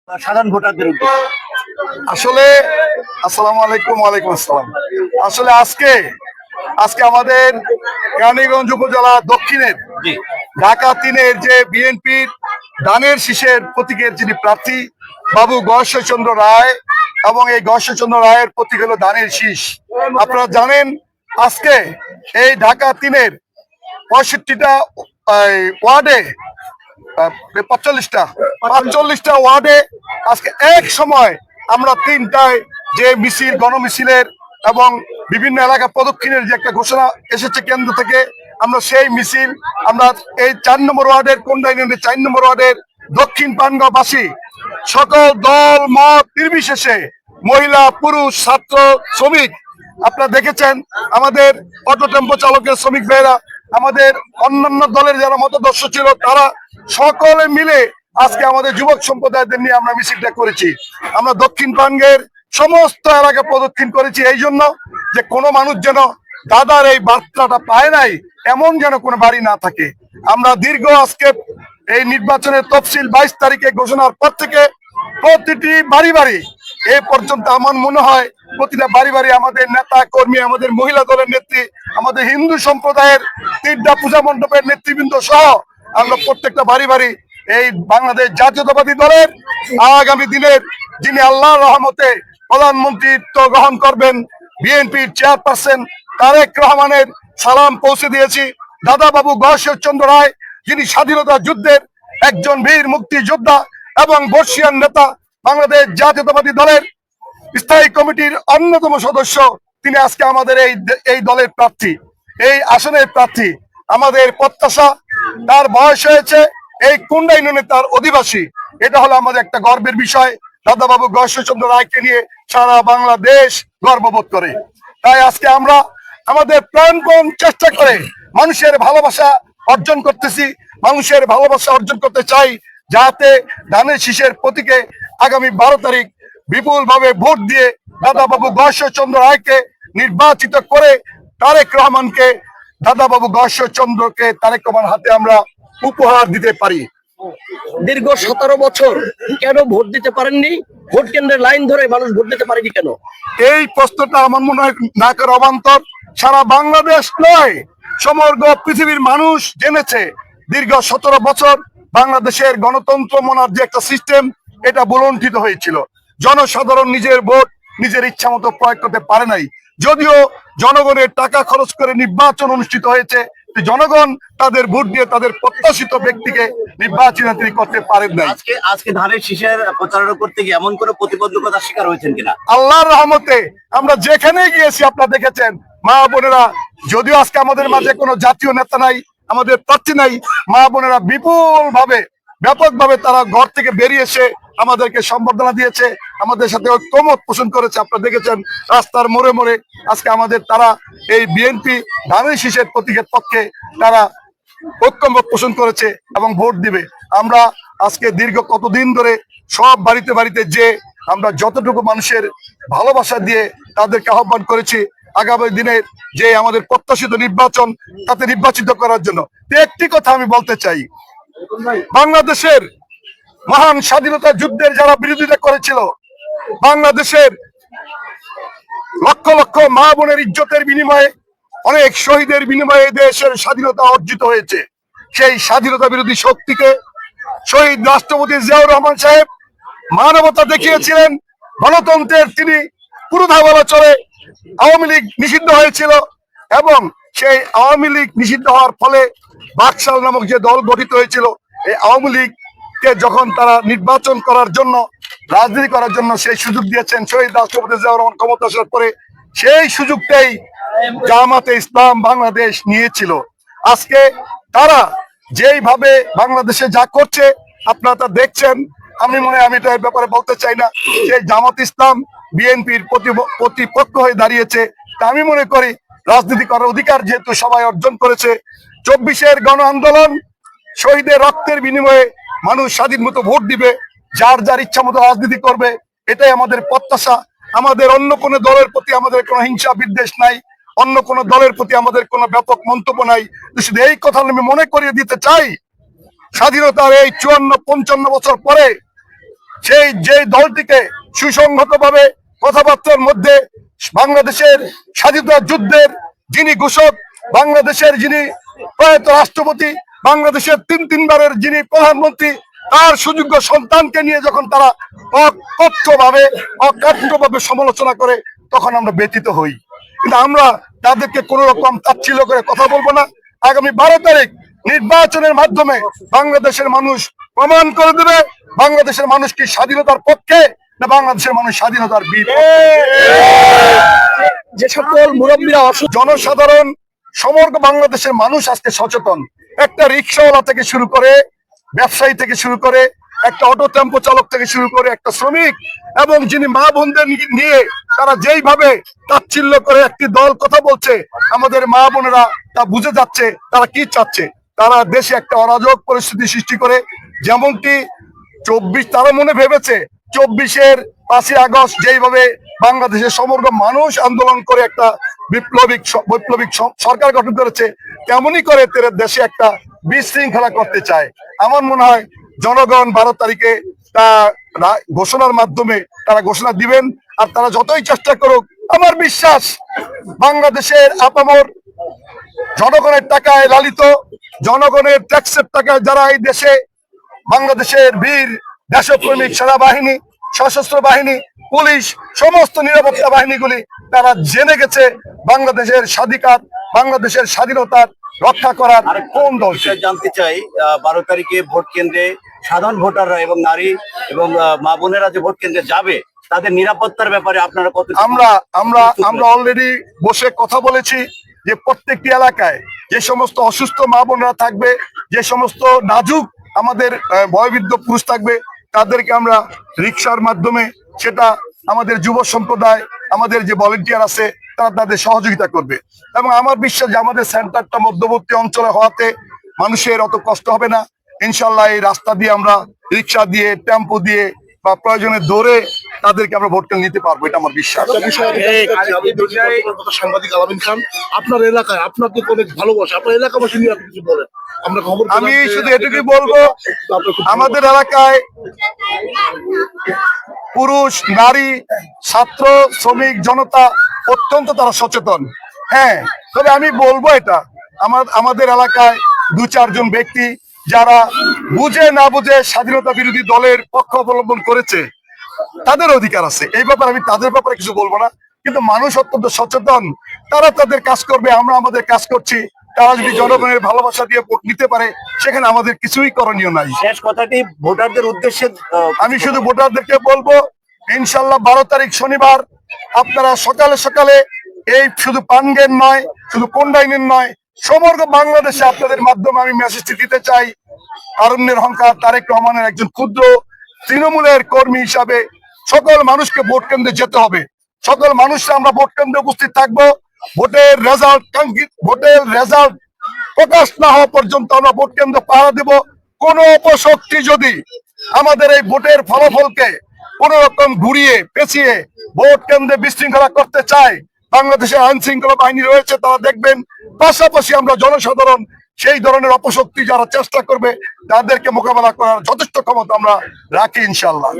সাধারণ ভোটারদের উদ্দেশ্যে। আসলে আসসালামু আলাইকুম। ওয়ালাইকুম আসসালাম। আসলে আজকে আজকে আমাদের কেরানীগঞ্জ উপজেলা দক্ষিণের জি। ঢাকা 3-এর যে বিএনপির ধানের শীষের প্রতীকের যিনি প্রার্থী বাবু গয়েশ্বরচন্দ্র রায়, এবং এই গয়েশ্বরচন্দ্র রায়ের প্রতীক হলো ধানের শীষ। আপনারা জানেন আজকে এই ঢাকা 3-এর 65টা ওয়ার্ডে 45টা ওয়ার্ডে আজকে এক সময় আমরা 3টায় যে মিছিল, গণমিছিলের এবং বিভিন্ন এলাকা প্রদক্ষিণের যে একটা ঘোষণা এসেছে কেন্দ্র থেকে, আমরা সেই মিছিল আমরা এই 4 নম্বর ওয়ার্ডের কোন্ডা ইউনিয়নের 4 নম্বর ওয়ার্ডের দক্ষিণ পানগাঁওবাসী সকল দল মত নির্বিশেষে মহিলা, পুরুষ, ছাত্র, শ্রমিক, আপনারা দেখেছেন আমাদের অটো টেম্পো চালকের শ্রমিক ভাইরা, আমাদের অন্যান্য দলের যারা মতাদর্শ ছিল তারা সকলে মিলে আজকে আমাদের যুবক সম্প্রদায়দের নিয়ে আমরা মিছিলটা করেছি। আমরা দক্ষিণ পানগের সমস্ত এলাকা প্রদক্ষিণ করেছি এই জন্য যে কোনো মানুষ যেন দাদার এই বার্তাটা পায় নাই এমন যেন কোনো বাড়ি না থাকে। আমরা দীর্ঘ আজকে এই নির্বাচনের তফসিল 22 তারিখে ঘোষণার পর থেকে প্রতিটি বাড়ি বাড়ি এ পর্যন্ত আমার মনে হয় প্রতিটা বাড়ি বাড়ি আমাদের নেতা কর্মী, আমাদের মহিলা দলের নেত্রী, আমাদের হিন্দু সম্প্রদায়ের 3টা পূজা মণ্ডপের নেতৃবৃন্দ সহ আমরা প্রত্যেকটা বাড়ি বাড়ি এই বাংলাদেশ জাতীয়তাবাদী দলের আগামী দিনের যিনি আল্লাহর রহমতে প্রধানমন্ত্রীত্ব গ্রহণ করবেন বিএনপির চেয়ারপারসন তারেক রহমানের সালাম পৌঁছে দিয়েছি। দাদা বাবু গয়েশ্বরচন্দ্র রায় যিনি স্বাধীনতা যুদ্ধের একজন বীর মুক্তিযোদ্ধা এবং বর্ষিয়ান নেতা, বাংলাদেশ জাতীয়তাবাদী দলের স্থায়ী কমিটির অন্যতম সদস্য, তিনি আজকে আমাদের এই দলের প্রার্থী, এই আসনের প্রার্থী। আমাদের প্রত্যাশা, তার বয়স হয়েছে, এই কুন্ডা ইউনিয়নে তার অধিবাসী, এটা হলো আমাদের একটা গর্বের বিষয়। দাদা বাবু গয়েশ্বরচন্দ্র রায়কে নিয়ে সারা বাংলাদেশ গর্ববোধ করে। তাই আজকে আমরা আমাদের প্রাণপণ চেষ্টা করে মানুষের ভালোবাসা অর্জন করতেছি, মানুষের ভালোবাসা অর্জন করতে চাই, যাতে ধানের শীষের প্রতীকে আগামী 12 তারিখ বিপুল ভাবে ভোট দিয়ে দাদা বাবু গয়েশ্বরচন্দ্র রায়কে নির্বাচিত করে তারেক রহমানকে, দাদা বাবু গয়েশ্বরচন্দ্রকে তারেক রহমান হাতে আমরা উপহার দিতে পারি। দীর্ঘ 17 বছর কেন ভোট দিতে পারেননি? ভোট কেন্দ্রের লাইন ধরে মানুষ ভোট দিতে পারেনি কেন? এই প্রশ্নটা আমার মনে হয় নাকের অবান্তর। সারা বাংলাদেশ নয়, সমগ্র পৃথিবীর মানুষ জেনেছে দীর্ঘ 17 বছর বাংলাদেশের গণতন্ত্র মনার যে একটা সিস্টেম, এটা বুলন্ঠিত হয়েছিল। জনসাধারণ নিজের ভোট নিজের ইচ্ছা মতো প্রয়োগ করতে পারে নাই। যদিও জনগণের টাকা খরচ করে নির্বাচন অনুষ্ঠিত হয়েছে, জনগণ তাদের ভোট দিয়ে তাদের প্রত্যাশিত ব্যক্তিকে নির্বাচিত তিনি করতে পারেন নাই। আজকে ধানের শীষের প্রচারণা করতে গিয়ে এমন কোনো প্রতিবন্ধকতার শিকার হয়েছেন কিনা? আল্লাহর রহমতে আমরা যেখানে গিয়েছি আপনারা দেখেছেন মা বোনেরা, যদিও আজকে আমাদের মাঝে কোনো জাতীয় নেতা নাই, আমাদের প্রার্থী নাই, মা বোনেরা বিপুল ভাবে ব্যাপকভাবে তারা ঘর থেকে বেরিয়ে এসে আমাদেরকে সম্বর্ধনা দিয়েছে, আমাদের সাথে ঐক্যমত পোষণ করেছে। আপনারা দেখেছেন রাস্তার মোড়ে মোড়ে আজকে আমাদের তারা এই বিএনপি ধানের শীষের প্রতীকের পক্ষে তারা ঐক্যমত পোষণ করেছে এবং ভোট দিবে। আমরা আজকে দীর্ঘ কতদিন ধরে সব বাড়িতে বাড়িতে যে আমরা যতটুকু মানুষের ভালোবাসা দিয়ে তাদেরকে আহ্বান করেছি আগামী দিনের যে আমাদের প্রত্যাশিত নির্বাচন তাতে নির্বাচিত করার জন্য। একটি কথা আমি বলতে চাই, বাংলাদেশের মহান স্বাধীনতা যুদ্ধের যারা বিরোধিতা করেছিল, বাংলাদেশের লক্ষ লক্ষ মা বোনের ইজ্জতের বিনিময়ে, অনেক শহীদের বিনিময়ে দেশের স্বাধীনতা অর্জিত হয়েছে। সেই স্বাধীনতা বিরোধী শক্তিকে শহীদ রাষ্ট্রপতি জিয়াউর রহমান সাহেব মানবতা দেখিয়েছিলেন, গণতন্ত্রের তিনি পুরোধা বলা চলে। আওয়ামী লীগ নিষিদ্ধ হয়েছিল এবং সেই আওয়ামী লীগ নিষিদ্ধ হওয়ার ফলে বাকশাল নামক যে দল গঠিত হয়েছিল, এই আওয়ামী লীগকে যখন তারা নির্বাচন করার জন্য, রাজনীতি করার জন্য সেই সুযোগ দিয়েছেন শহীদ রাষ্ট্রপতি জিয়াউর রহমান ক্ষমতা আসার পরে, সেই সুযোগটাই জামাতে ইসলাম বাংলাদেশ নিয়েছিল। আজকে তারা যেইভাবে বাংলাদেশে যা করছে আপনারা তা দেখছেন। আমি তো এর ব্যাপারে বলতে চাই না, সেই জামাত ইসলাম বিএনপির প্রতিপক্ষ হয়ে দাঁড়িয়েছে। তা আমি মনে করি রাজনীতি করার অধিকার যেহেতু সবাই অর্জন করেছে, 24-এর গণ আন্দোলন, শহীদের রক্তের বিনিময়ে মানুষ স্বাধীন মতো ভোট দিবে, যার যার ইচ্ছা মতো রাজনীতি করবে, এটাই আমাদের প্রত্যাশা। আমাদের অন্য কোনো দলের প্রতি আমাদের কোনো হিংসা বিদ্বেষ নাই, অন্য কোনো দলের প্রতি আমাদের কোনো ব্যাপক মন্তব্য নাই। শুধু এই কথা আমি মনে করিয়ে দিতে চাই, স্বাধীনতার এই 54-55 বছর পরে সেই যে দলটিকে সুসংহতভাবে কথাবার্তার মধ্যে বাংলাদেশের স্বাধীনতা যুদ্ধের যিনি ঘোষক, বাংলাদেশের যিনি প্রয়াত রাষ্ট্রপতি, বাংলাদেশের তিনবারের যিনি প্রধানমন্ত্রী, তার সুযোগ্য সন্তানকে নিয়ে যখন তারা অকাট্যভাবে সমালোচনা করে, তখন আমরা ব্যথিত হই। কিন্তু আমরা তাদেরকে কোন রকম তাচ্ছিল্য করে কথা বলবো না। আগামী 12 তারিখ নির্বাচনের মাধ্যমে বাংলাদেশের মানুষ প্রমাণ করে দেবে বাংলাদেশের মানুষ কি স্বাধীনতার পক্ষে না বাংলাদেশের মানুষ স্বাধীনতার বিপক্ষে। যে সকল মুরব্বীরা জনসাধারণ, সমগ্র বাংলাদেশের মানুষ আজকে সচেতন। একটা রিক্সাওয়ালা থেকে শুরু করে, ব্যবসায়ী থেকে শুরু করে, একটা অটো টেম্পো চালক থেকে শুরু করে, একটা শ্রমিক এবং যিনি মা বোনদের নিয়ে তারা যেইভাবে তাচ্ছিল্য করে একটি দল কথা বলছে, আমাদের মা বোনেরা তা বুঝে যাচ্ছে তারা কি চাচ্ছে। তারা দেশে একটা অরাজক পরিস্থিতি সৃষ্টি করে, যেমনটি 24 তারা মনে ভেবেছে 24-এর 5ই আগস্ট যেইভাবে বাংলাদেশের সমগ্র মানুষ আন্দোলন করে একটা বৈপ্লবিক সরকার গঠন করেছে, তেমনই করে দেশে একটা বিশৃঙ্খলা করতে চায়। আমার মনে হয় জনগণ 12 তারিখে তা ঘোষণার মাধ্যমে তারা ঘোষণা দিবেন। আর তারা যতই চেষ্টা করুক, আমার বিশ্বাস বাংলাদেশের আপামর জনগণের টাকায় লালিত, জনগণের ট্যাক্সের টাকায় যারা এই দেশে বাংলাদেশের বীর দেশপ্রেমিক সেনাবাহিনী, সশস্ত্র বাহিনী, পুলিশ, সমস্ত নিরাপত্তা বাহিনীগুলি তারা জেনে গেছে বাংলাদেশের বাংলাদেশের স্বাধীনতার রক্ষা করার কোন দল। জানতে চাই 12 তারিখে ভোট কেন্দ্রে সাধারণ ভোটাররা এবং নারী এবং মা বোনেরা যে ভোট কেন্দ্রে যাবে, তাদের নিরাপত্তার ব্যাপারে আপনারা কত? আমরা অলরেডি বসে কথা বলেছি যে প্রত্যেকটি এলাকায় যে সমস্ত অসুস্থ মা বোনেরা থাকবে, যে সমস্ত নাজুক আমাদের বয়োবৃদ্ধ পুরুষ থাকবে, তাদেরকে আমরা রিক্সার মাধ্যমে, সেটা আমাদের যুব সম্প্রদায়, আমাদের যে ভলেন্টিয়ার আছে তারা তাদের সহযোগিতা করবে। এবং আমার বিশ্বাস যে আমাদের সেন্টারটা মধ্যবর্তী অঞ্চলে হওয়াতে মানুষের অত কষ্ট হবে না। ইনশাল্লাহ এই রাস্তা দিয়ে আমরা রিক্সা দিয়ে, টেম্পো দিয়ে বা প্রয়োজনে দৌড়ে তাদেরকে আমরা ভোট নিতে পারবো, এটা আমার বিশ্বাস। সাংবাদিক আলামিন খান, আপনার এলাকায় আপনাকে অনেক ভালোবাসে, আপনার এলাকাবাসী নিয়ে আপনি কিছু বলেন। আমরা খবর আমি শুধু এটুকুই বলবো, আমাদের এলাকায় পুরুষ, নারী, ছাত্র, শ্রমিক, জনতা অত্যন্ত তারা সচেতন। হ্যাঁ, তবে আমি বলবো এটা, আমাদের এলাকায় 2-4 জন ব্যক্তি যারা বুঝে না বুঝে স্বাধীনতা বিরোধী দলের পক্ষ অবলম্বন করেছে, তাদের অধিকার আছে। এই ব্যাপারে আমি তাদের ব্যাপারে কিছু বলবো না, কিন্তু মানুষ অত্যন্ত সচেতন, তারা তাদের কাজ করবে, আমরা আমাদের কাজ করছি। তারা যদি জনগণের ভালোবাসা দিয়ে ভোট নিতে পারে, সেখানে আমাদের কিছুই করণীয় নাই। শেষ কথাটি ভোটারদের উদ্দেশ্যে আমি শুধু ভোটারদেরকে বলবো, ইনশাল্লাহ 12 তারিখ শনিবার আপনারা সকালে সকালে, এই শুধু পানগের নয়, শুধু কোন্ডাইনের নয়, সমগ্র বাংলাদেশে আপনাদের মাধ্যমে আমি মেসেজটি দিতে চাই, তারুণ্যের অহংকার তারেক রহমানের একজন ক্ষুদ্র তৃণমূলের কর্মী হিসাবে সকল মানুষকে ভোট কেন্দ্রে যেতে হবে। সকল মানুষরা আমরা ভোট কেন্দ্রে উপস্থিত থাকবো। ভোটের রেজাল্ট প্রকাশ না হওয়া পর্যন্ত আমরা ভোট কেন্দ্র পাহারা দেব। কোন অপশক্তি যদি আমাদের এই ভোটের ফলাফলকে কোন রকম ঘুরিয়ে পেঁচিয়ে ভোট কেন্দ্রে বিশৃঙ্খলা করতে চায়, বাংলাদেশের আইন শৃঙ্খলা বাহিনী রয়েছে, তারা দেখবেন। পাশাপাশি আমরা জনসাধারণ সেই ধরনের অপশক্তি যারা চেষ্টা করবে, তাদেরকে মোকাবেলা করার যথেষ্ট ক্ষমতা আমরা রাখি ইনশাল্লাহ।